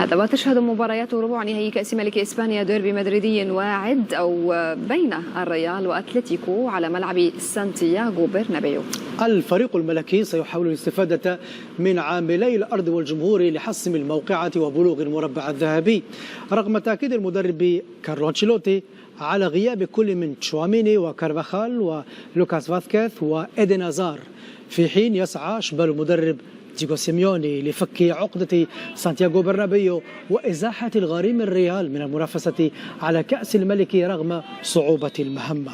هذا وتشهد مباريات ربع نهائي كأس ملك إسبانيا ديربي مدريدي واعد أو بين الريال وأتلتيكو على ملعب سانتياغو برنابيو. الفريق الملكي سيحاول الاستفادة من عاملي الأرض والجمهور لحسم الموقعة وبلوغ المربع الذهبي، رغم تأكيد المدرب كارلو أنشيلوتي على غياب كل من تشواميني وكارفاخال ولوكاس فاسكيز وإيدن هازار، في حين يسعى شبال المدرب ديغو سيميوني لفك عقدة سانتياغو برنابيو وإزاحة الغريم الريال من المنافسة على كأس الملك رغم صعوبة المهمة.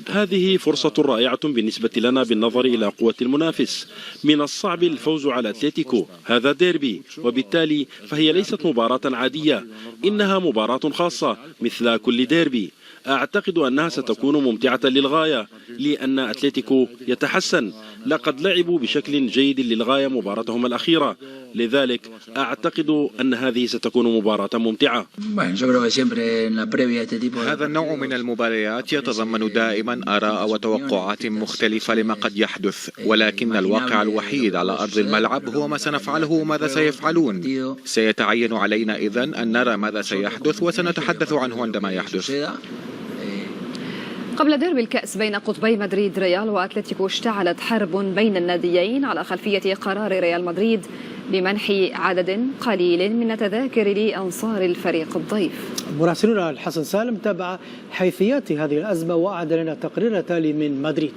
هذه فرصة رائعة بالنسبة لنا بالنظر إلى قوة المنافس. من الصعب الفوز على أتلتيكو، هذا ديربي، وبالتالي فهي ليست مباراة عادية، إنها مباراة خاصة مثل كل ديربي. أعتقد أنها ستكون ممتعة للغاية لأن أتلتيكو يتحسن، لقد لعبوا بشكل جيد للغاية مباراتهم الأخيرة، لذلك أعتقد أن هذه ستكون مباراة ممتعة. هذا النوع من المباريات يتضمن دائما آراء وتوقعات مختلفة لما قد يحدث، ولكن الواقع الوحيد على أرض الملعب هو ما سنفعله وماذا سيفعلون. سيتعين علينا إذن أن نرى ماذا سيحدث وسنتحدث عنه عندما يحدث. قبل ديربي الكأس بين قطبي مدريد ريال وأتلتيكو اشتعلت حرب بين الناديين على خلفية قرار ريال مدريد بمنح عدد قليل من التذاكر لأنصار الفريق الضيف. مراسلنا الحسن سالم تابع حيثيات هذه الأزمة وأعد لنا تقرير تالي من مدريد.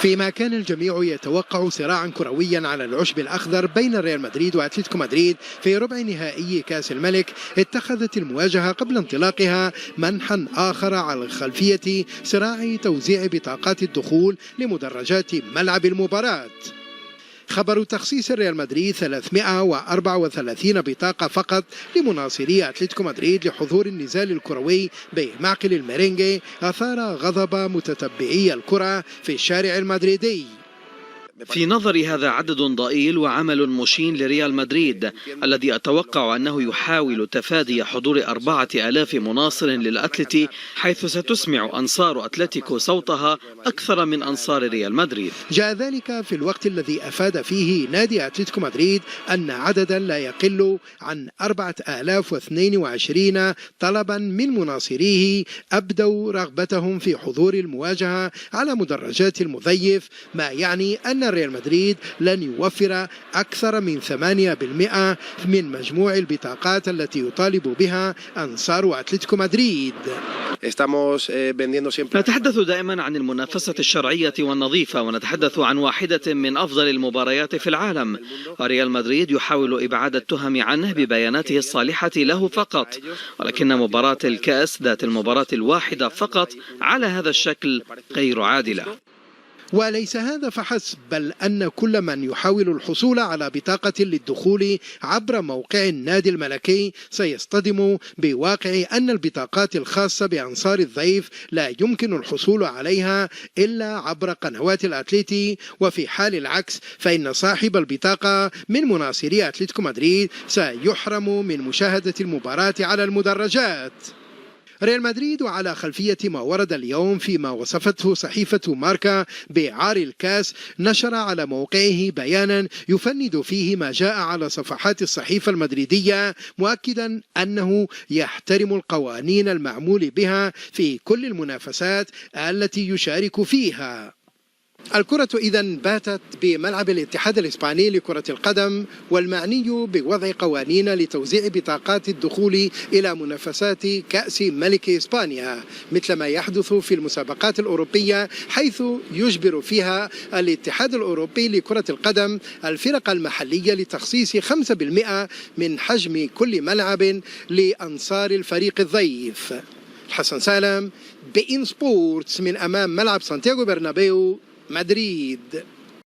فيما كان الجميع يتوقع صراعا كرويا على العشب الأخضر بين ريال مدريد وأتلتيكو مدريد في ربع نهائي كأس الملك، اتخذت المواجهة قبل انطلاقها منحا آخر على خلفية صراع توزيع بطاقات الدخول لمدرجات ملعب المباراة. خبر تخصيص ريال مدريد 334 بطاقة فقط لمناصري أتلتيكو مدريد لحضور النزال الكروي بمعقل الميرينجي أثار غضب متتبعي الكرة في الشارع المدريدي. في نظري هذا عدد ضئيل وعمل مشين لريال مدريد الذي أتوقع أنه يحاول تفادي حضور 4000 مناصر للأتلتي، حيث ستسمع أنصار أتلتيكو صوتها أكثر من أنصار ريال مدريد. جاء ذلك في الوقت الذي أفاد فيه نادي أتلتيكو مدريد أن عددا لا يقل عن 4022 طلبا من مناصريه أبدوا رغبتهم في حضور المواجهة على مدرجات المضيف، ما يعني أن ريال مدريد لن يوفر أكثر من 8% من مجموع البطاقات التي يطالب بها أنصار أتلتيكو مدريد. نتحدث دائما عن المنافسة الشرعية والنظيفة، ونتحدث عن واحدة من أفضل المباريات في العالم، وريال مدريد يحاول إبعاد التهم عنه ببياناته الصالحة له فقط، ولكن مباراة الكأس ذات المباراة الواحدة فقط على هذا الشكل غير عادلة. وليس هذا فحسب، بل أن كل من يحاول الحصول على بطاقة للدخول عبر موقع النادي الملكي سيصطدم بواقع أن البطاقات الخاصة بأنصار الضيف لا يمكن الحصول عليها إلا عبر قنوات الأتليتي، وفي حال العكس فإن صاحب البطاقة من مناصري أتلتيكو مدريد سيحرم من مشاهدة المباراة على المدرجات. ريال مدريد وعلى خلفية ما ورد اليوم فيما وصفته صحيفة ماركا بعار الكاس، نشر على موقعه بيانا يفند فيه ما جاء على صفحات الصحيفة المدريدية، مؤكدا أنه يحترم القوانين المعمول بها في كل المنافسات التي يشارك فيها. الكرة إذن باتت بملعب الاتحاد الإسباني لكرة القدم، والمعني بوضع قوانين لتوزيع بطاقات الدخول إلى منافسات كأس ملك إسبانيا، مثل ما يحدث في المسابقات الأوروبية، حيث يجبر فيها الاتحاد الأوروبي لكرة القدم الفرق المحلية لتخصيص 5% من حجم كل ملعب لأنصار الفريق الضيف. الحسن سالم، بإن سبورتس، من أمام ملعب سانتياغو برنابيو، مدريد.